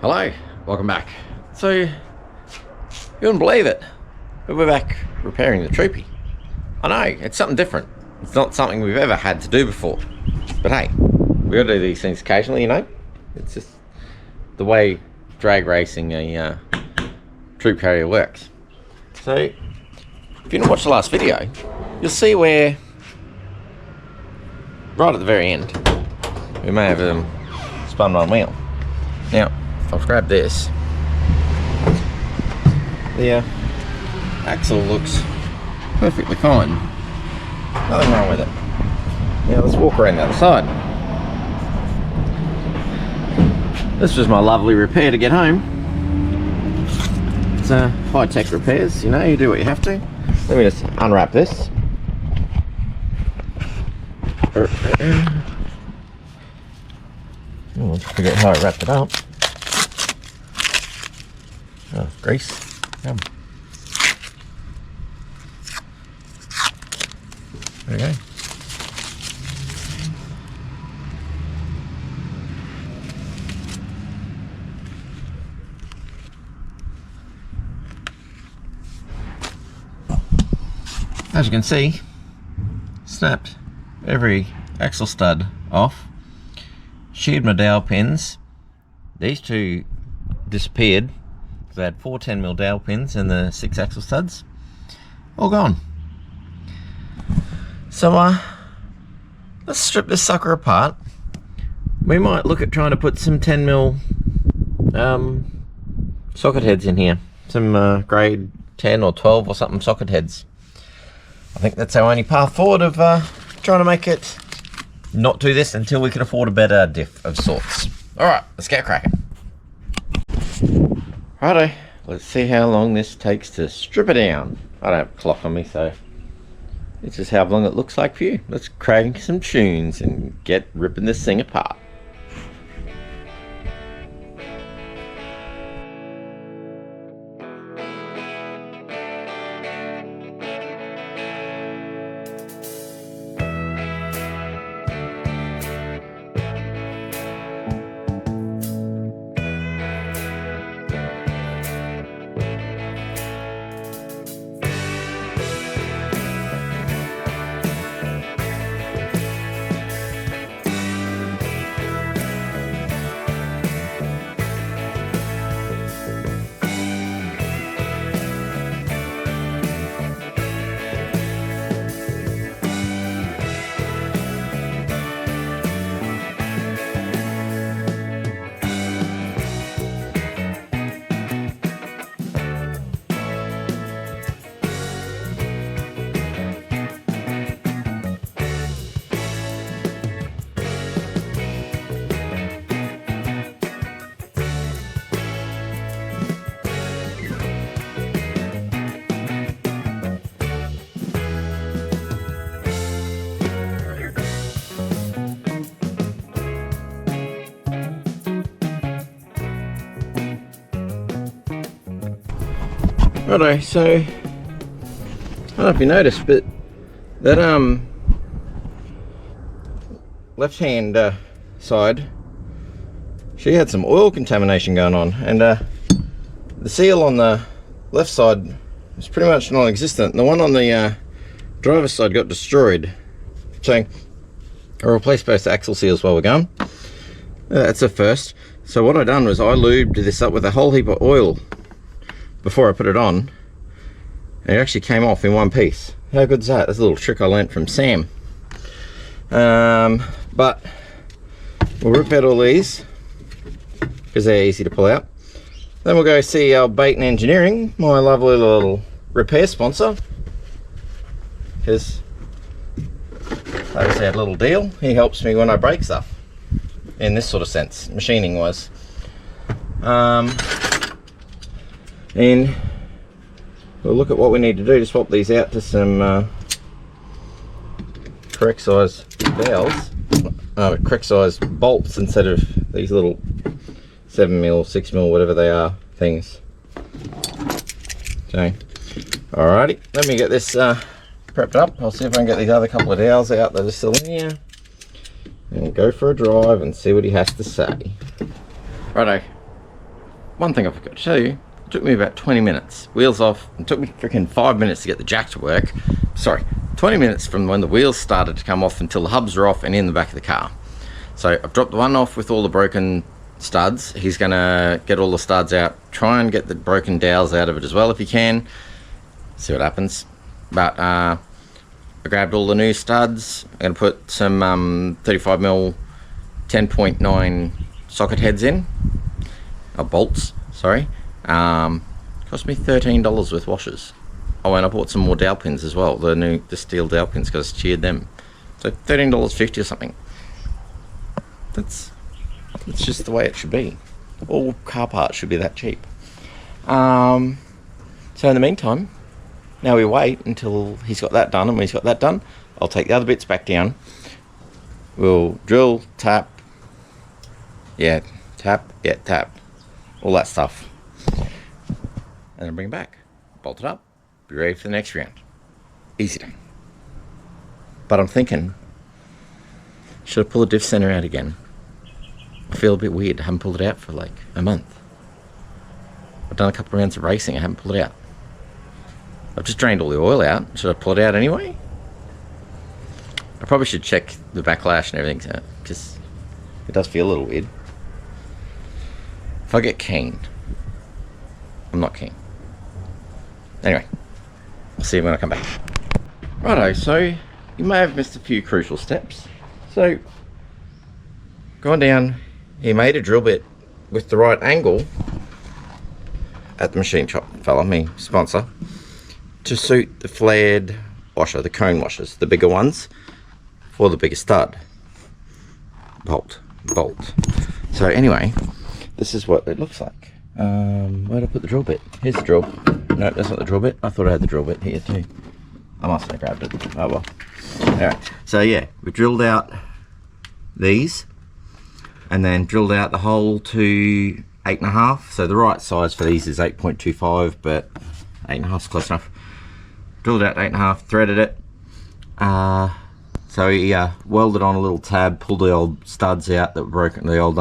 Hello, welcome back. So, you wouldn't believe it, but we're back repairing the Troopy. I know, it's something different. It's not something we've ever had to do before. But hey, we gotta do these things occasionally, you know? It's just the way drag racing a troop carrier works. So, if you didn't watch the last video, you'll see where, right at the very end, we may have spun one wheel. Now, I'll grab this. The axle looks perfectly fine. Nothing wrong with it. Now let's walk around the other side. This was my lovely repair to get home. It's high-tech repairs, you know, you do what you have to. Let me just unwrap this. Oh, I just forget how I wrapped it up. Oh, grease. Yum. There we go. As you can see, snapped every axle stud off, sheared my dowel pins. These two disappeared. They had 4 10mm dowel pins and the 6 axle studs, all gone. So let's strip this sucker apart. We might look at trying to put some 10mm socket heads in here, some grade 10 or 12 or something socket heads. I think that's our only path forward of trying to make it not do this until we can afford a better diff of sorts. Alright, let's get cracking. Righto, let's see how long this takes to strip it down. I don't have a clock on me, so it's just how long it looks like for you. Let's crank some tunes and get ripping this thing apart. Righto, so I don't know if you noticed, but that left hand side, she had some oil contamination going on, and the seal on the left side was pretty much non-existent. The one on the driver's side got destroyed, so I replaced both axle seals while we're going. That's a first. So what I done was I lubed this up with a whole heap of oil before I put it on, and it actually came off in one piece. How good's that? That's a little trick I learnt from Sam. But we'll rip out all these because they're easy to pull out. Then we'll go see our Baton Engineering, my lovely little repair sponsor, because obviously had a little deal. He helps me when I break stuff in this sort of sense, machining wise. And we'll look at what we need to do to swap these out to some correct size dowels, correct size bolts instead of these little 7mm, 6mm, whatever they are things. Okay, alrighty, let me get this prepped up. I'll see if I can get these other couple of dowels out that are still in here, and go for a drive and see what he has to say. Righto, one thing I forgot to tell you, it took me about 20 minutes. Wheels off. It took me freaking 5 minutes to get the jack to work. Sorry, 20 minutes from when the wheels started to come off until the hubs were off and in the back of the car. So I've dropped the one off with all the broken studs. He's going to get all the studs out, try and get the broken dowels out of it as well if he can. See what happens. But I grabbed all the new studs. I'm going to put some 35mm 10.9 socket heads in. Bolts, sorry. Cost me $13 with washers. Oh, and I bought some more dowel pins as well, the steel dowel pins, because I sheared them. So $13.50 or something. That's just the way it should be. All car parts should be that cheap. So in the meantime, now we wait until he's got that done, and when he's got that done, I'll take the other bits back down. We'll drill, tap, tap, all that stuff, and then bring it back, bolt it up, be ready for the next round. Easy done. But I'm thinking, should I pull the diff center out again? I feel a bit weird. I haven't pulled it out for like a month. I've done a couple of rounds of racing. I haven't pulled it out. I've just drained all the oil out. Should I pull it out anyway? I probably should check the backlash and everything, because it does feel a little weird. If I get keen, I'm not keen. Anyway, I'll see you when I come back. Righto, so you may have missed a few crucial steps. So, gone down, he made a drill bit with the right angle at the machine shop fella, me sponsor, to suit the flared washer, the cone washers, the bigger ones, for the bigger stud. Bolt. So anyway, this is what it looks like. Where'd I put the drill bit? Here's the drill. No, that's not the drill bit. I thought I had the drill bit here too. I must have grabbed it. Oh well. Alright, so yeah, we drilled out these and then drilled out the hole to 8.5. So the right size for these is 8.25, but 8.5 is close enough. Drilled out 8.5, threaded it. So he welded on a little tab, pulled the old studs out that were broken, the old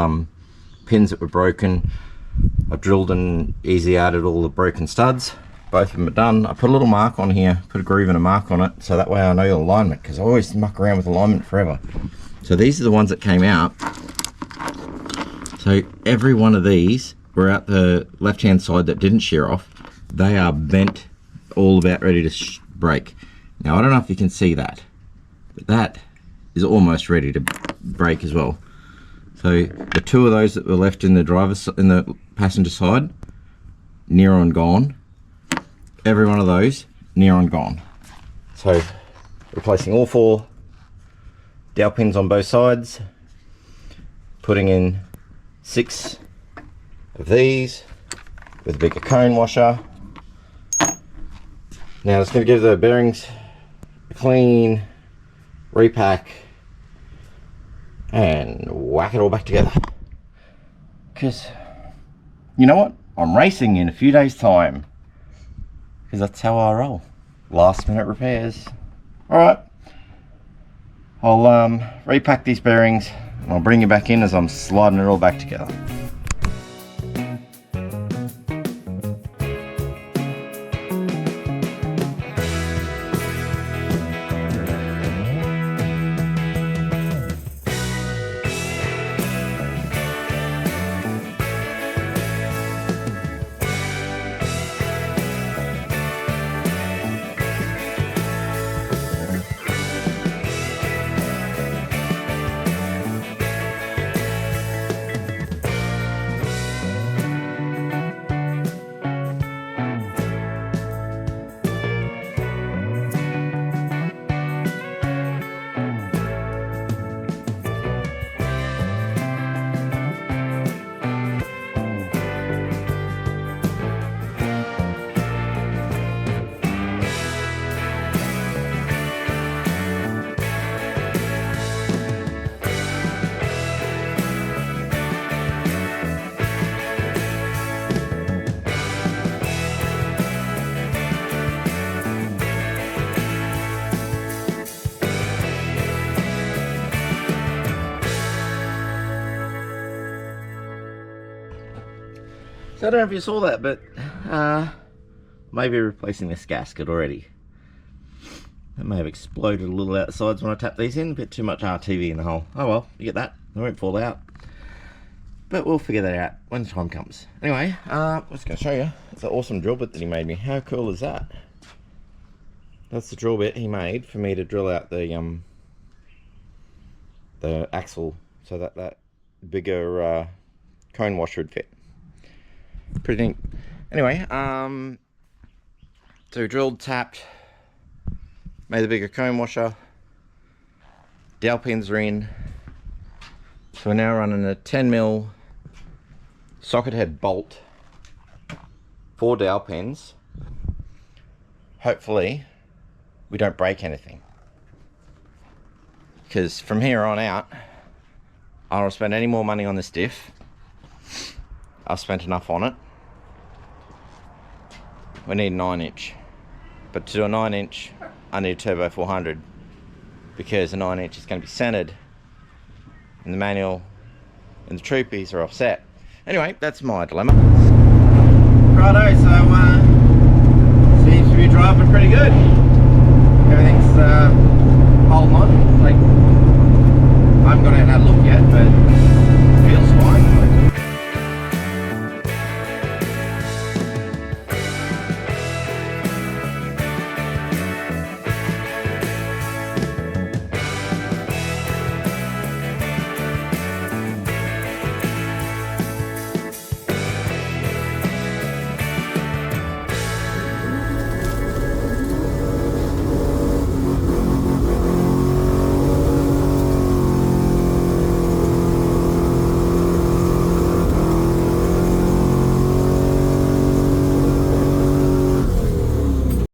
pins that were broken. I drilled and easy added all the broken studs. Both of them are done. I put a little mark on here, put a groove and a mark on it, so that way I know the alignment, because I always muck around with alignment forever. So these are the ones that came out. So every one of these were out the left hand side that didn't shear off. They are bent, all about ready to break. Now I don't know if you can see that, but that is almost ready to break as well. So the two of those that were left in the passenger side, near on gone. Every one of those, near on gone. So replacing all 4 dowel pins on both sides, putting in 6 of these with a bigger cone washer. Now it's going to give the bearings a clean repack and whack it all back together. Because, you know what? I'm racing in a few days' time. Because that's how I roll. Last minute repairs. Alright. I'll repack these bearings and I'll bring you back in as I'm sliding it all back together. So I don't know if you saw that, but maybe replacing this gasket already. That may have exploded a little outsides when I tap these in. A bit too much RTV in the hole. Oh well, you get that. They won't fall out. But we'll figure that out when the time comes. Anyway, I was going to show you. It's an awesome drill bit that he made me. How cool is that? That's the drill bit he made for me to drill out the axle so that bigger cone washer would fit. Pretty neat. Anyway, so drilled, tapped, made the bigger cone washer. Dowel pins are in. So we're now running a 10mm socket head bolt, 4 dowel pins. Hopefully we don't break anything, because from here on out I don't spend any more money on this diff. I've spent enough on it. We need a 9-inch, but to do a 9-inch I need a turbo 400, because a 9-inch is going to be centered and the manual and the Troopies are offset. Anyway, that's my dilemma. Righto, so seems to be driving pretty good. Everything's holding on. Like, I haven't got out and had a look yet, but